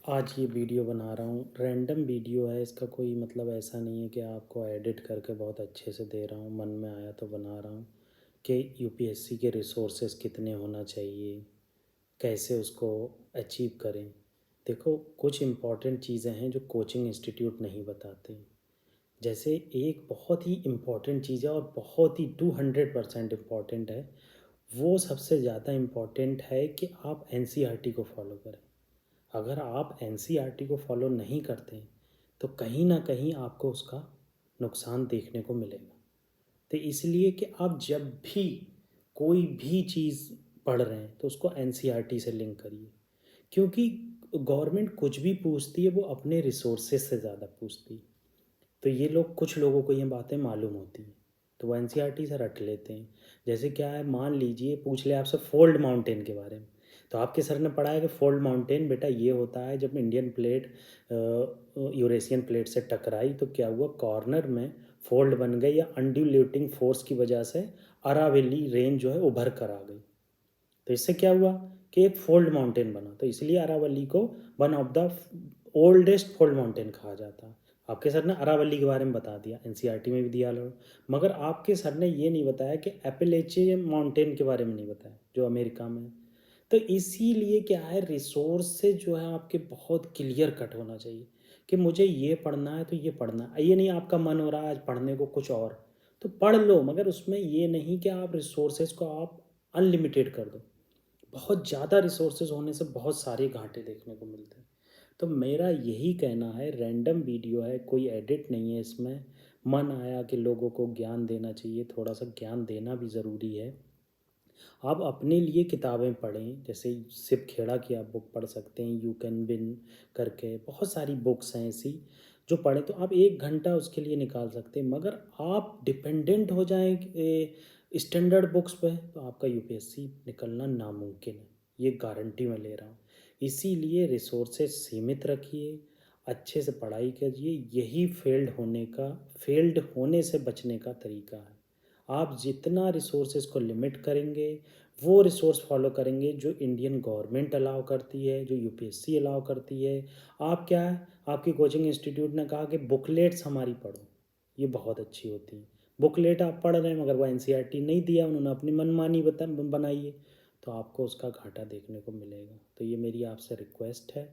आज ये वीडियो बना रहा हूँ, रैंडम वीडियो है। इसका कोई मतलब ऐसा नहीं है कि आपको एडिट करके बहुत अच्छे से दे रहा हूँ, मन में आया तो बना रहा हूँ। कि यूपीएससी के रिसोर्सेज कितने होना चाहिए, कैसे उसको अचीव करें। देखो, कुछ इम्पॉर्टेंट चीज़ें हैं जो कोचिंग इंस्टीट्यूट नहीं बताते। जैसे एक बहुत ही इम्पॉर्टेंट चीज़ है और बहुत ही 200% इम्पॉर्टेंट है, वो सबसे ज़्यादा इम्पॉर्टेंट है कि आप एनसीईआरटी को फॉलो करें। अगर आप एनसीईआरटी को फॉलो नहीं करते तो कहीं ना कहीं आपको उसका नुकसान देखने को मिलेगा। तो इसलिए कि आप जब भी कोई भी चीज़ पढ़ रहे हैं तो उसको एनसीईआरटी से लिंक करिए, क्योंकि गवर्नमेंट कुछ भी पूछती है वो अपने रिसोर्सेज से ज़्यादा पूछती है। तो ये लोग, कुछ लोगों को ये बातें मालूम होती हैं तो वो एनसीईआरटी से रट लेते हैं। जैसे क्या है, मान लीजिए पूछ ले आपसे फोल्ड माउंटेन के बारे में, तो आपके सर ने पढ़ा है कि फोल्ड माउंटेन बेटा ये होता है जब इंडियन प्लेट यूरेशियन प्लेट से टकराई तो क्या हुआ, कॉर्नर में फोल्ड बन गई या अनड्यूलेटिंग फोर्स की वजह से अरावली रेंज जो है उभर कर आ गई। तो इससे क्या हुआ कि एक फोल्ड माउंटेन बना, तो इसलिए अरावली को one of the oldest fold mountain कहा जाता है। आपके सर ने अरावली के बारे में बता दिया, एनसीईआरटी में भी दिया लो, मगर आपके सर ने ये नहीं बताया कि एपेलेचे माउंटेन के बारे में नहीं बताया जो अमेरिका में है। तो इसीलिए क्या है, रिसोर्स से जो है आपके बहुत क्लियर कट होना चाहिए कि मुझे ये पढ़ना है तो ये पढ़ना है। ये नहीं आपका मन हो रहा है आज पढ़ने को कुछ और, तो पढ़ लो, मगर उसमें ये नहीं कि आप रिसोर्सेज को आप अनलिमिटेड कर दो। बहुत ज़्यादा रिसोर्सेज होने से बहुत सारे घाटे देखने को मिलते हैं। तो मेरा यही कहना है, रैंडम वीडियो है, कोई एडिट नहीं है इसमें। मन आया कि लोगों को ज्ञान देना चाहिए, थोड़ा सा ज्ञान देना भी ज़रूरी है। आप अपने लिए किताबें पढ़ें, जैसे शिव खेड़ा की आप बुक पढ़ सकते हैं, यू कैन विन करके बहुत सारी बुक्स हैं ऐसी जो पढ़ें तो आप 1 घंटा उसके लिए निकाल सकते हैं। मगर आप डिपेंडेंट हो जाएं स्टैंडर्ड बुक्स पे तो आपका यूपीएससी निकलना नामुमकिन है, ये गारंटी मैं ले रहा हूँ। इसीलिए रिसोर्सेज सीमित रखिए, अच्छे से पढ़ाई करिए, यही फेल्ड होने से बचने का तरीका है। आप जितना रिसोर्सेज को लिमिट करेंगे, वो रिसोर्स फॉलो करेंगे जो इंडियन गवर्नमेंट अलाउ करती है, जो यूपीएससी अलाउ करती है। आप क्या है, आपकी कोचिंग इंस्टीट्यूट ने कहा कि बुकलेट्स हमारी पढ़ो, ये बहुत अच्छी होती है। बुकलेट आप पढ़ रहे हैं मगर वो एनसीईआरटी नहीं दिया, उन्होंने अपनी मनमानी बनाई है, तो आपको उसका घाटा देखने को मिलेगा। तो ये मेरी आपसे रिक्वेस्ट है,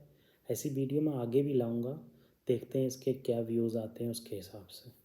ऐसी वीडियो मैं आगे भी लाऊंगा, देखते हैं इसके क्या व्यूज़ आते हैं उसके हिसाब से।